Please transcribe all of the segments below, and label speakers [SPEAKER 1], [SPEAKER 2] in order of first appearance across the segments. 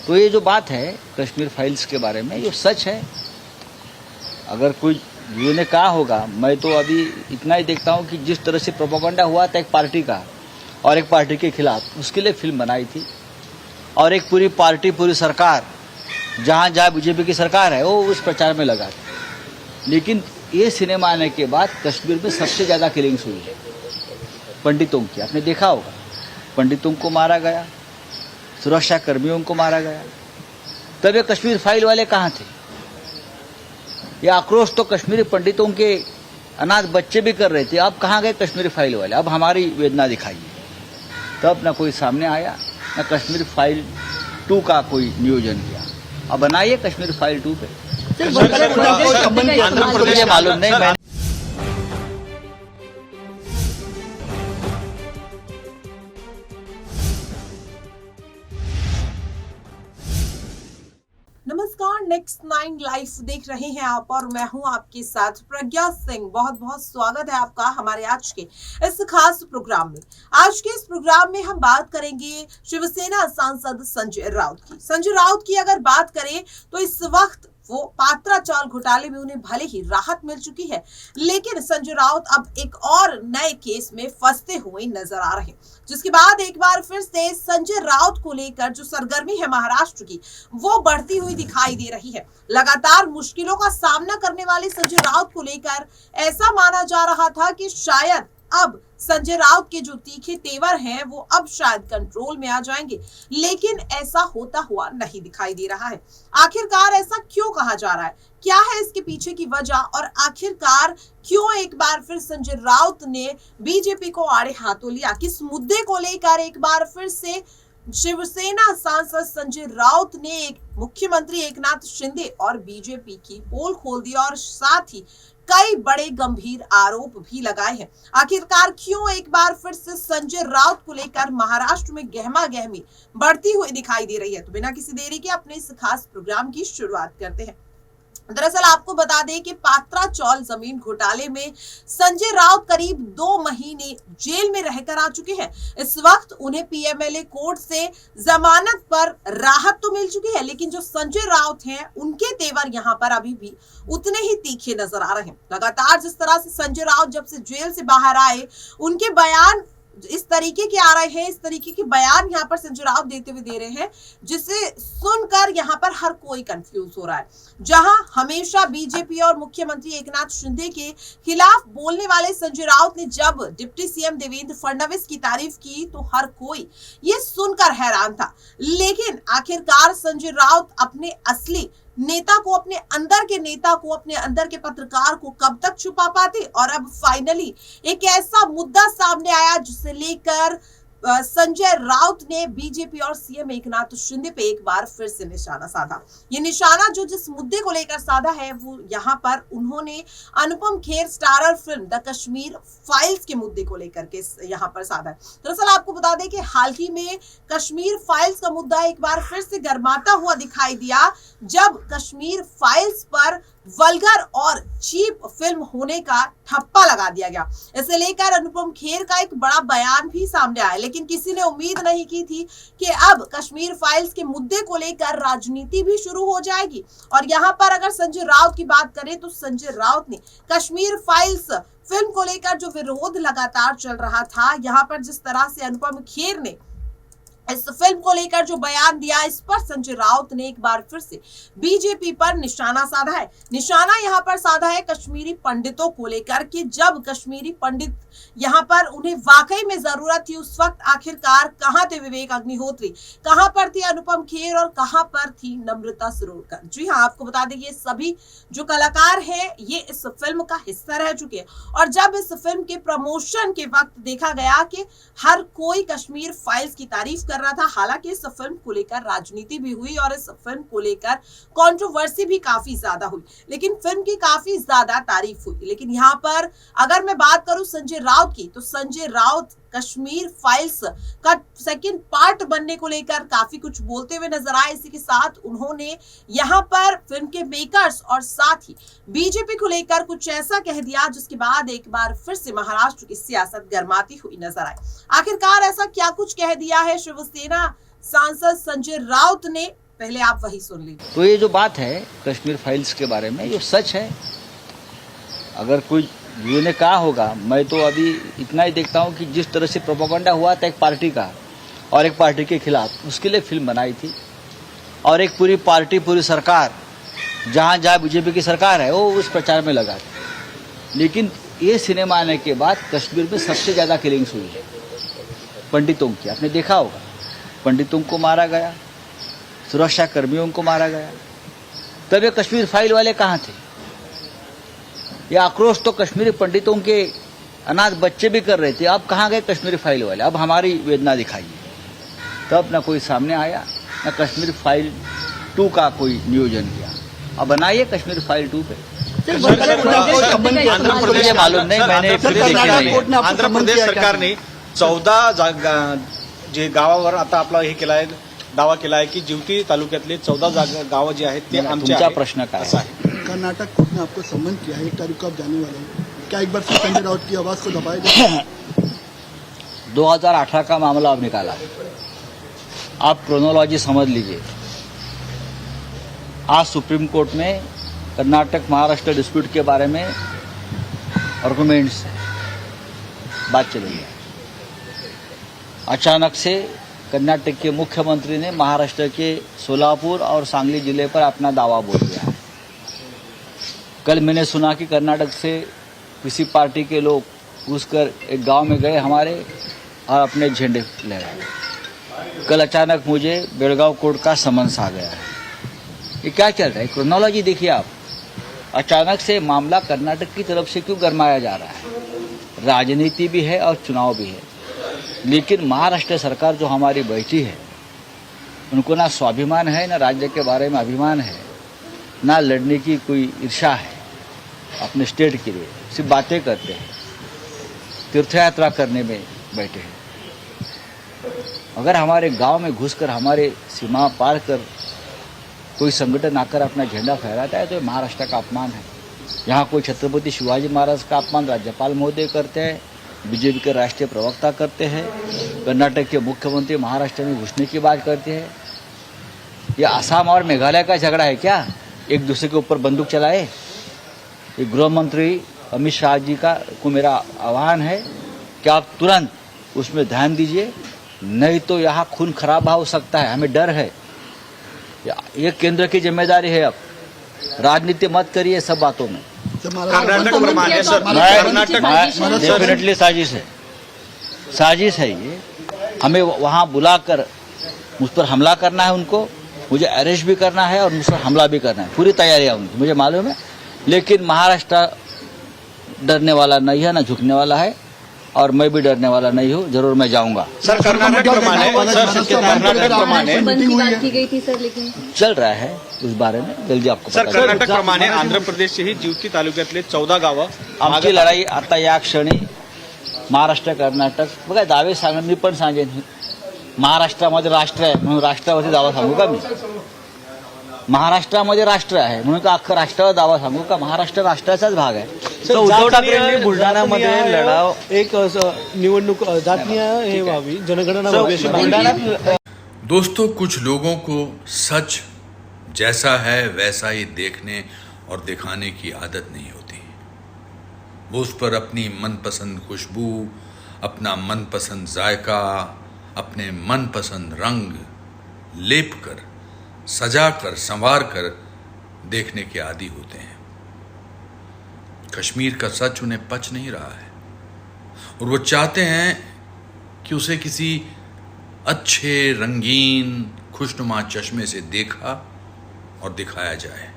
[SPEAKER 1] तो ये जो बात है कश्मीर फाइल्स के बारे में, ये सच है। अगर कोई ने कहा होगा, मैं तो अभी इतना ही देखता हूँ कि जिस तरह से प्रोपेगेंडा हुआ था एक पार्टी का और एक पार्टी के खिलाफ, उसके लिए फिल्म बनाई थी, और एक पूरी पार्टी, पूरी सरकार, जहाँ जहाँ बीजेपी की सरकार है, वो उस प्रचार में लगा थी। लेकिन ये सिनेमा आने के बाद कश्मीर में सबसे ज़्यादा किलिंग्स हुई है पंडितों की। आपने देखा होगा, पंडितों को मारा गया, सुरक्षा कर्मियों को मारा गया। तब ये कश्मीर फाइल वाले कहाँ थे? ये आक्रोश तो कश्मीरी पंडितों के अनाथ बच्चे भी कर रहे थे। अब कहाँ गए कश्मीरी फाइल वाले? अब हमारी वेदना दिखाइए। तब ना कोई सामने आया, ना कश्मीर फाइल 2 का कोई नियोजन किया। अब बनाइए कश्मीर फाइल 2 पे। मुझे मालूम नहीं, मैं
[SPEAKER 2] नमस्कार, नेक्स्ट 9 लाइव देख रहे हैं आप और मैं हूं आपके साथ प्रज्ञा सिंह। बहुत बहुत स्वागत है आपका हमारे आज के इस खास प्रोग्राम में। आज के इस प्रोग्राम में हम बात करेंगे शिवसेना सांसद संजय राउत की। संजय राउत की अगर बात करें तो इस वक्त वो पात्रा चाल घोटाले में उन्हें भले ही राहत मिल चुकी है, लेकिन संजय राउत अब एक और नए केस में फंसते हुए नजर आ रहे हैं, जिसके बाद एक बार फिर से संजय राउत को लेकर जो सरगर्मी है महाराष्ट्र की, वो बढ़ती हुई दिखाई दे रही है। लगातार मुश्किलों का सामना करने वाले संजय राउत को लेकर ऐसा माना जा रहा था कि शायद अब संजय राउत के जो तीखे तेवर हैं वो अब शायद कंट्रोल में आ जाएंगे, लेकिन ऐसा होता हुआ नहीं दिखाई दे रहा है। आखिरकार ऐसा क्यों कहा जा रहा है? क्या है इसके पीछे की वजह? और आखिरकार क्यों एक बार फिर संजय राउत ने बीजेपी को आड़े हाथों लिया? किस मुद्दे को लेकर एक बार फिर से शिवसेना सांसद संजय राउत ने मुख्यमंत्री एकनाथ शिंदे और बीजेपी की पोल खोल दी और साथ ही कई बड़े गंभीर आरोप भी लगाए हैं? आखिरकार क्यों एक बार फिर से संजय राउत को लेकर महाराष्ट्र में गहमा गहमी बढ़ती हुई दिखाई दे रही है? तो बिना किसी देरी के अपने इस खास प्रोग्राम की शुरुआत करते हैं। दरअसल आपको बता दें कि पात्रा चौल जमीन घोटाले में संजय राउत करीब 2 महीने जेल में रहकर आ चुके हैं। इस वक्त उन्हें पीएमएलए कोर्ट से जमानत पर राहत तो मिल चुकी है, लेकिन जो संजय राउत हैं उनके तेवर यहाँ पर अभी भी उतने ही तीखे नजर आ रहे हैं। लगातार जिस तरह से संजय राउत जब से जेल से बाहर आए, उनके बयान इस तरीके के आ रहे हैं, इस तरीके के बयान यहाँ पर संजय राउत देते हुए दे रहे हैं, जिसे सुनकर यहाँ पर हर कोई कंफ्यूज हो रहा है। जहां हमेशा बीजेपी और मुख्यमंत्री एकनाथ शिंदे के खिलाफ बोलने वाले संजय राउत ने जब डिप्टी सीएम देवेंद्र फडणवीस की तारीफ की तो हर कोई ये सुनकर हैरान था। लेकिन आखिरकार संजय राउत अपने असली नेता को, अपने अंदर के नेता को, अपने अंदर के पत्रकार को कब तक छुपा पाते? और अब फाइनली एक ऐसा मुद्दा सामने आया जिसे लेकर संजय राउत ने बीजेपी और सीएम एकनाथ शिंदे पे एक बार फिर से निशाना साधा। ये निशाना जो जिस मुद्दे को लेकर साधा है वो यहाँ पर उन्होंने Anupam Kher starrer film the Kashmir files के मुद्दे को लेकर के यहाँ पर साधा है। दरअसल आपको बता दें कि हाल ही में कश्मीर फाइल्स का मुद्दा एक बार फिर से गर्माता हुआ दिखाई दिया, जब कश्मीर फाइल्स पर वल्गर और चीप फिल्म होने का ठप्पा लगा दिया गया। इसे लेकर अनुपम खेर का एक बड़ा बयान भी सामने आया, लेकिन किसी ने उम्मीद नहीं की थी कि अब कश्मीर फाइल्स के मुद्दे को लेकर राजनीति भी शुरू हो जाएगी। और यहाँ पर अगर संजय राउत की बात करें तो संजय राउत ने कश्मीर फाइल्स फिल्म को लेकर जो विरोध लगातार चल रहा था, यहाँ पर जिस तरह से अनुपम खेर ने इस फिल्म को लेकर जो बयान दिया, इस पर संजय राउत ने एक बार फिर से बीजेपी पर निशाना साधा है। निशाना यहाँ पर साधा है कश्मीरी पंडितों को लेकर कि जब कश्मीरी पंडित यहाँ पर उन्हें वाकई में जरूरत थी, उस वक्त आखिरकार कहाँ थे विवेक अग्निहोत्री, कहाँ पर थी अनुपम खेर और कहाँ पर थी नम्रता सरोरकर? जी हाँ, आपको बता दें ये सभी जो कलाकार हैं ये इस फिल्म का हिस्सा रह चुके हैं। और जब इस फिल्म के प्रमोशन के वक्त देखा गया कि हर कोई कश्मीर फाइल्स की तारीफ कर रहा था, हालांकि इस फिल्म को लेकर राजनीति भी हुई और इस फिल्म को लेकर कंट्रोवर्सी भी काफी ज्यादा हुई, लेकिन फिल्म की काफी ज्यादा तारीफ हुई। लेकिन यहाँ पर अगर मैं बात करूं संजय राउत की, तो संजय राउत कश्मीर फाइल्स का सेकंड पार्ट बनने को लेकर काफी कुछ बोलते हुए नजर आए। इसी के साथ उन्होंने यहाँ पर फिल्म के मेकर्स और साथ ही बीजेपी को लेकर कुछ ऐसा कह दिया जिसके बाद एक बार फिर से महाराष्ट्र की सियासत गर्माती हुई नजर आई। आखिरकार ऐसा क्या कुछ कह दिया है शिवसेना सांसद संजय राउत ने पहले आप वही सुन लीजिए।
[SPEAKER 1] तो ये जो बात है कश्मीर फाइल्स के बारे में, ये सच है। अगर कोई व्यू ने कहा होगा, मैं तो अभी इतना ही देखता हूँ कि जिस तरह से प्रोपेगेंडा हुआ था एक पार्टी का और एक पार्टी के खिलाफ, उसके लिए फिल्म बनाई थी। और एक पूरी पार्टी, पूरी सरकार, जहाँ जहाँ बीजेपी की सरकार है, वो उस प्रचार में लगा था। लेकिन ये सिनेमा आने के बाद कश्मीर में सबसे ज़्यादा किलिंग्स हुई है पंडितों की। आपने देखा होगा, पंडितों को मारा गया, सुरक्षा कर्मियों को मारा गया। तब ये कश्मीर फाइल वाले कहाँ थे? ये आक्रोश तो कश्मीरी पंडितों के अनाथ बच्चे भी कर रहे थे। अब कहाँ गए कश्मीरी फाइल वाले? अब हमारी वेदना दिखाइए। तब ना कोई सामने आया, ना कश्मीर फाइल 2 का कोई नियोजन किया। अब बनाइए कश्मीर फाइल 2 पे। मुझे मालूम नहीं, मैंने फिल्म देखी नहीं।
[SPEAKER 3] आंध्र प्रदेश सरकारने 14 जे गावावर आता आपला हे केला आहे, दावा केला आहे की जिवती तालुक्यातले 14 गावं जे आहेत ते आमचे
[SPEAKER 1] तुमचा
[SPEAKER 3] आहेत,
[SPEAKER 1] प्रश्न काय
[SPEAKER 3] असं
[SPEAKER 1] आहे?
[SPEAKER 3] आहे।
[SPEAKER 4] कर्नाटक कोर्ट ने आपको सम्मन किया है, 1 तारीख को आप जाने वाले हैं, क्या एक बार फिर संजय राउत की आवाज को दबाएगा?
[SPEAKER 1] 2018 का मामला अब निकाला, आप क्रोनोलॉजी समझ लीजिए। आज सुप्रीम कोर्ट में कर्नाटक महाराष्ट्र डिस्प्यूट के बारे में आर्गुमेंट्स बात चल रही है। अचानक से कर्नाटक के मुख्यमंत्री ने महाराष्ट्र के सोलापुर और सांगली जिले पर अपना दावा बोल दिया है। कल मैंने सुना कि कर्नाटक से किसी पार्टी के लोग घुसकर एक गांव में गए हमारे और अपने झंडे लहराए। कल अचानक मुझे बेलगांव कोर्ट का समन्स आ गया है। ये क्या चल रहा है? क्रोनोलॉजी देखिए आप। अचानक से मामला कर्नाटक की तरफ से क्यों गरमाया जा रहा है? राजनीति भी है और चुनाव भी है। लेकिन महाराष्ट्र सरकार जो हमारी बैठी है, उनको ना स्वाभिमान है, ना राज्य के बारे में अभिमान है, ना लड़ने की कोई ईर्षा है अपने स्टेट के लिए। सिर्फ बातें करते हैं, तीर्थयात्रा करने में बैठे हैं। अगर हमारे गांव में घुसकर हमारे सीमा पार कर कोई संगठन आकर अपना झंडा फहराता है तो ये महाराष्ट्र का अपमान है। यहाँ कोई छत्रपति शिवाजी महाराज का अपमान राज्यपाल महोदय करते हैं, बीजेपी के राष्ट्रीय प्रवक्ता करते हैं, कर्नाटक के मुख्यमंत्री महाराष्ट्र में घुसने की बात करते हैं। ये असम और मेघालय का झगड़ा है क्या? एक दूसरे के ऊपर बंदूक चलाए? ये गृह मंत्री अमित शाह जी को मेरा आह्वान है कि आप तुरंत उसमें ध्यान दीजिए, नहीं तो यहाँ खून खराबा हो सकता है। हमें डर है। ये केंद्र की जिम्मेदारी है। अब राजनीति मत करिए सब बातों में।
[SPEAKER 3] कर्नाटक प्रमाणे सर,
[SPEAKER 1] डेफिनेटली साजिश है, साजिश है ये। हमें वहाँ बुलाकर मुझ पर हमला करना है, उनको मुझे अरेस्ट भी करना है और मुझ पर हमला भी करना है। पूरी तैयारियां उनकी, मुझे मालूम है। लेकिन महाराष्ट्र डरने वाला नहीं है, ना झुकने वाला है, और मैं भी डरने वाला नहीं हूँ। जरूर मैं जाऊंगा।
[SPEAKER 3] सर कर्नाटक प्रमाणे
[SPEAKER 5] बंद की बात की गई थी सर, लेकिन
[SPEAKER 1] चल रहा है उस बारे में, जल्दी आपको
[SPEAKER 3] सर
[SPEAKER 1] पता चलेगा।
[SPEAKER 3] कर्नाटक प्रमाणे आंध्र प्रदेशचेही जिवती तालुक्यातले 14 गावं
[SPEAKER 1] आमची लढाई आता या क्षणी महाराष्ट्र कर्नाटक बघा दावे सांगा, मी पण सांगेन। महाराष्ट्रामध्ये राष्ट्र आहे म्हणून राष्ट्रावरती दावा सांगू का मी? महाराष्ट्रामध्ये राष्ट्र आहे म्हणून का अख्खं राष्ट्रावर दावा सांगू का? महाराष्ट्र राष्ट्राचाच भाग आहे।
[SPEAKER 6] उद्धव ठाकरेंनी बुलढाण्यामध्ये लढाव एक निवडणूक जातीय हे व्हावी, जनगणना व्हावी अशी मागणी।
[SPEAKER 7] दोस्तों, कुछ लोगों को सच जैसा है वैसा ही देखने और दिखाने की आदत नहीं होती। वो उस पर अपनी मनपसंद खुशबू, अपना मनपसंद जायका, अपने मनपसंद रंग लेप कर, सजा कर, संवार कर देखने के आदी होते हैं। कश्मीर का सच उन्हें पच नहीं रहा है और वो चाहते हैं कि उसे किसी अच्छे, रंगीन, खुशनुमा चश्मे से देखा और दिखाया जाए।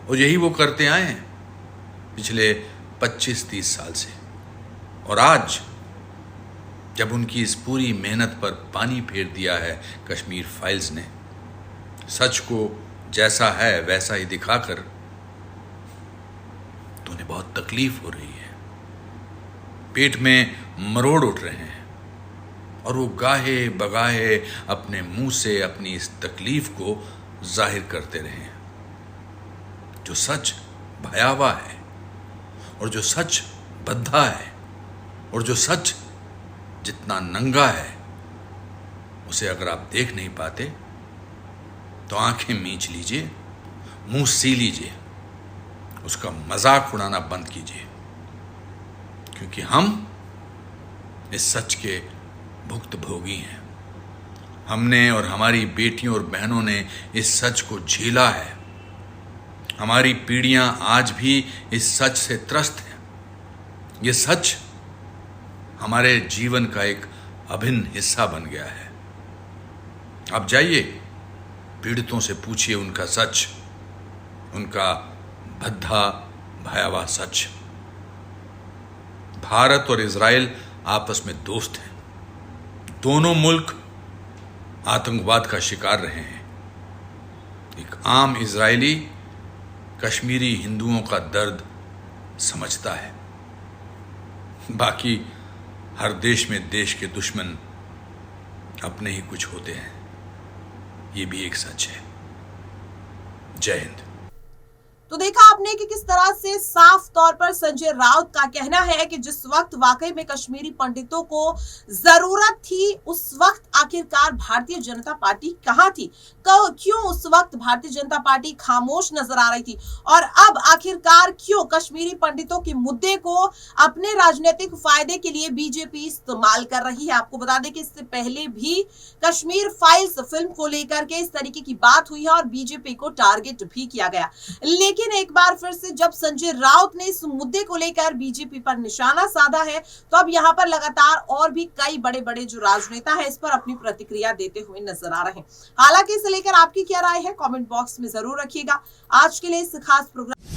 [SPEAKER 7] और यही वो करते आए हैं पिछले 25-30 साल से। और आज जब उनकी इस पूरी मेहनत पर पानी फेर दिया है कश्मीर फाइल्स ने, सच को जैसा है वैसा ही दिखाकर, तो उन्हें बहुत तकलीफ हो रही है, पेट में मरोड़ उठ रहे हैं और वो गाहे बगाहे अपने मुंह से अपनी इस तकलीफ को जाहिर करते रहे। जो सच भयावह है और जो सच बद्धा है और जो सच जितना नंगा है, उसे अगर आप देख नहीं पाते तो आंखें मींच लीजिए, मुंह सी लीजिए, उसका मजाक उड़ाना बंद कीजिए, क्योंकि हम इस सच के भुक्तभोगी हैं। हमने और हमारी बेटियों और बहनों ने इस सच को झेला है। हमारी पीढ़ियां आज भी इस सच से त्रस्त हैं। ये सच हमारे जीवन का एक अभिन्न हिस्सा बन गया है। आप जाइए, पीड़ितों से पूछिए उनका सच, उनका भद्दा भयावह सच। भारत और इजराइल आपस में दोस्त हैं। दोनों मुल्क आतंकवाद का शिकार रहे हैं। एक आम इजरायली कश्मीरी हिंदुओं का दर्द समझता है। बाकी हर देश में देश के दुश्मन अपने ही कुछ होते हैं, ये भी एक सच है। जय हिंद।
[SPEAKER 2] तो देखा आपने कि किस तरह से साफ तौर पर संजय राउत का कहना है कि जिस वक्त वाकई में कश्मीरी पंडितों को जरूरत थी, उस वक्त आखिरकार भारतीय जनता पार्टी कहां थी, क्यों उस वक्त भारतीय जनता पार्टी खामोश नजर आ रही थी, और अब आखिरकार क्यों कश्मीरी पंडितों के मुद्दे को अपने राजनीतिक फायदे के लिए बीजेपी इस्तेमाल कर रही है। आपको बता दें कि इससे पहले भी कश्मीर फाइल्स फिल्म को लेकर के इस तरीके की बात हुई है और बीजेपी को टारगेट भी किया गया। लेकिन एक बार फिर से जब संजय राउत ने इस मुद्दे को लेकर बीजेपी पर निशाना साधा है, तो अब यहां पर लगातार और भी कई बड़े बड़े जो राजनेता है इस पर अपनी प्रतिक्रिया देते हुए नजर आ रहे हैं। हालांकि इसे लेकर आपकी क्या राय है, कमेंट बॉक्स में जरूर रखिएगा। आज के लिए इस खास प्रोग्राम